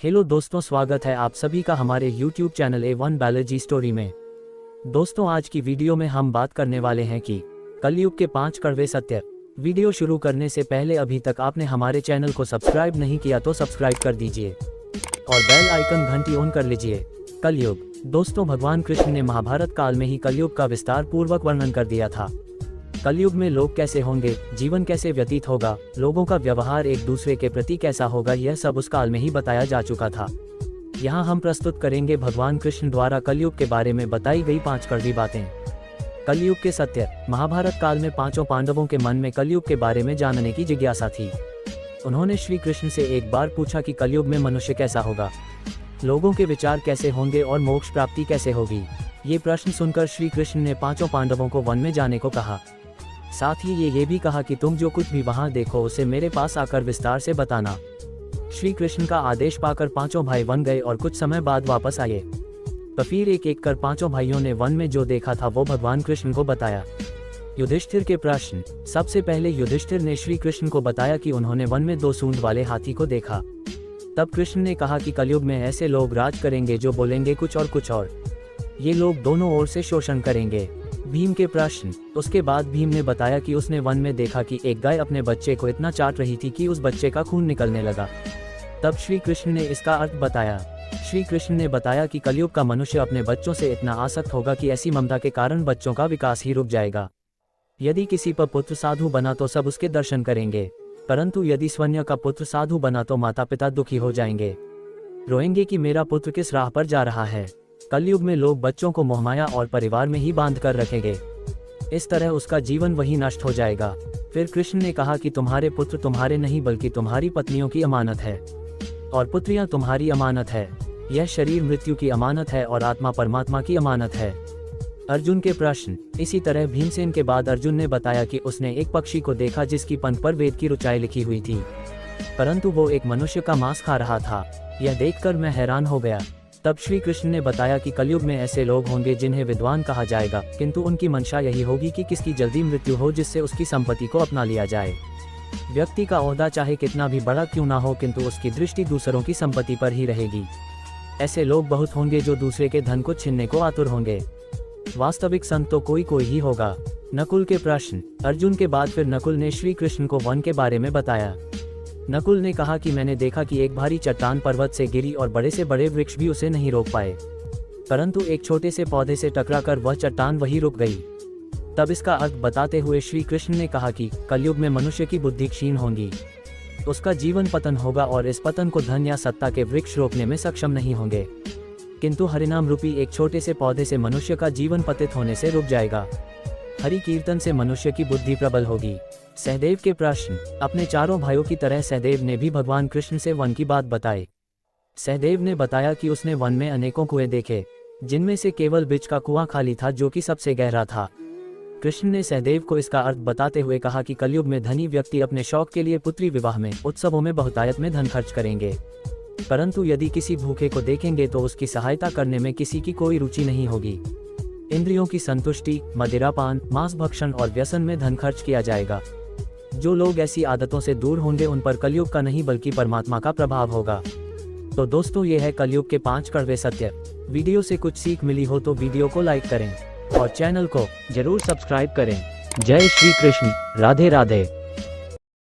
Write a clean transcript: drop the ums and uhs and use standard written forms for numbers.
Hello दोस्तों, स्वागत है आप सभी का हमारे YouTube channel A1 biology story में। दोस्तों, आज की वीडियो में हम बात करने वाले हैं कि कलयुग के 5 कड़वे सत्य। वीडियो शुरू करने से पहले अभी तक आपने हमारे चैनल को सब्सक्राइब नहीं किया तो सब्सक्राइब कर दीजिए और बेल आइकन घंटी ऑन कर लीजिए। कलयुग। दोस्तों, भगवान कृष्ण ने महाभारत काल में ही कलयुग का विस्तार पूर्वक वर्णन कर दिया था। कलयुग में लोग कैसे होंगे, जीवन कैसे व्यतीत होगा, लोगों का व्यवहार एक दूसरे के प्रति कैसा होगा, यह सब उस काल में ही बताया जा चुका था। यहाँ हम प्रस्तुत करेंगे भगवान कृष्ण द्वारा कलयुग के बारे में बताई गई 5 कड़वी बातें। कलयुग के सत्य। महाभारत काल में 5 पांडवों के मन में कलयुग के बारे में जानने की जिज्ञासा थी। उन्होंने श्री कृष्ण से एक बार पूछा कि कलयुग में मनुष्य कैसा होगा, लोगों के विचार कैसे होंगे और मोक्ष प्राप्ति कैसे होगी। ये प्रश्न सुनकर श्री कृष्ण ने 5 पांडवों को वन में जाने को कहा। साथ ही ये भी कहा कि तुम जो कुछ भी वहां देखो उसे मेरे पास आकर विस्तार से बताना। श्री कृष्ण का आदेश पाकर 5 भाई वन गए और कुछ समय बाद वापस आए। तो फिर एक एक कर 5 भाइयों ने वन में जो देखा था वो भगवान कृष्ण को बताया। युधिष्ठिर के प्रश्न। सबसे पहले युधिष्ठिर ने श्री कृष्ण को बताया कि उन्होंने वन में 2 सूंड वाले हाथी को देखा। तब कृष्ण ने कहा कि कलयुग में ऐसे लोग राज करेंगे जो बोलेंगे कुछ और। ये लोग दोनों ओर से शोषण करेंगे। भीम के प्रश्न। उसके बाद भीम ने बताया कि उसने वन में देखा कि एक गाय अपने बच्चे को इतना चाट रही थी कि उस बच्चे का खून निकलने लगा। तब श्री कृष्ण ने इसका अर्थ बताया। श्री कृष्ण ने बताया कि कलयुग का मनुष्य अपने बच्चों से इतना आसक्त होगा कि ऐसी ममता के कारण बच्चों का विकास ही रुक जाएगा। यदि किसी पर पुत्र साधु बना तो सब उसके दर्शन करेंगे, परंतु यदि स्वन्य का पुत्र साधु बना तो माता पिता दुखी हो जाएंगे, रोएंगे कि मेरा पुत्र किस राह पर जा रहा है। कलयुग में लोग बच्चों को मोहमाया और परिवार में ही बांध कर रखेंगे। इस तरह उसका जीवन वही नष्ट हो जाएगा। फिर कृष्ण ने कहा कि तुम्हारे पुत्र तुम्हारे नहीं बल्कि तुम्हारी पत्नियों की अमानत है और पुत्रियां तुम्हारी अमानत है। यह शरीर मृत्यु की अमानत है और आत्मा परमात्मा की अमानत है। अर्जुन के प्रश्न। इसी तरह भीमसेन के बाद अर्जुन ने बताया कि उसने एक पक्षी को देखा जिसकी पंख पर वेद की ऋचाएं लिखी हुई थी, परंतु वो एक मनुष्य का मांस खा रहा था। यह देखकर मैं हैरान हो गया। तब श्री कृष्ण ने बताया कि कलयुग में ऐसे लोग होंगे जिन्हें विद्वान कहा जाएगा, किंतु उनकी मंशा यही होगी कि किसकी जल्दी मृत्यु हो जिससे उसकी संपत्ति को अपना लिया जाए। व्यक्ति का ओहदा चाहे कितना भी बड़ा क्यों ना हो, किंतु उसकी दृष्टि दूसरों की संपत्ति पर ही रहेगी। ऐसे लोग बहुत होंगे जो दूसरे के धन को छीनने को आतुर होंगे। वास्तविक संत तो कोई ही होगा। नकुल के प्रश्न। अर्जुन के बाद फिर नकुल ने श्री कृष्ण को वन के बारे में बताया। नकुल ने कहा कि मैंने देखा कि एक भारी चट्टान पर्वत से गिरी और बड़े से बड़े वृक्ष भी उसे नहीं रोक पाए, परंतु एक छोटे से पौधे से टकराकर वह चट्टान वहीं रुक गई। तब इसका अर्थ बताते हुए श्री कृष्ण ने कहा कि कलयुग में मनुष्य की बुद्धि क्षीण होगी, उसका जीवन पतन होगा और इस पतन को धन या सत्ता के वृक्ष रोकने में सक्षम नहीं होंगे, किंतु हरिनाम रूपी एक छोटे से पौधे से मनुष्य का जीवन पतित होने से रुक जाएगा। हरि कीर्तन से मनुष्य की बुद्धि प्रबल होगी। सहदेव के प्रश्न। अपने 4 भाइयों की तरह सहदेव ने भी भगवान कृष्ण से वन की बात बताई। सहदेव ने बताया कि उसने वन में अनेकों कुएं देखे, जिनमें से केवल बीच का कुआं खाली था जो कि सबसे गहरा था। कृष्ण ने सहदेव को इसका अर्थ बताते हुए कहा कि कलयुग में धनी व्यक्ति अपने शौक के लिए पुत्री विवाह में, उत्सवों में बहुतायत में धन खर्च करेंगे, परंतु यदि किसी भूखे को देखेंगे तो उसकी सहायता करने में किसी की कोई रुचि नहीं होगी। इंद्रियों की संतुष्टि, मदिरापान, मांस भक्षण और व्यसन में धन खर्च किया जाएगा। जो लोग ऐसी आदतों से दूर होंगे उन पर कलयुग का नहीं बल्कि परमात्मा का प्रभाव होगा। तो दोस्तों, ये है कलयुग के 5 कड़वे सत्य। वीडियो से कुछ सीख मिली हो तो वीडियो को लाइक करें और चैनल को जरूर सब्सक्राइब करें। जय श्री कृष्ण। राधे राधे।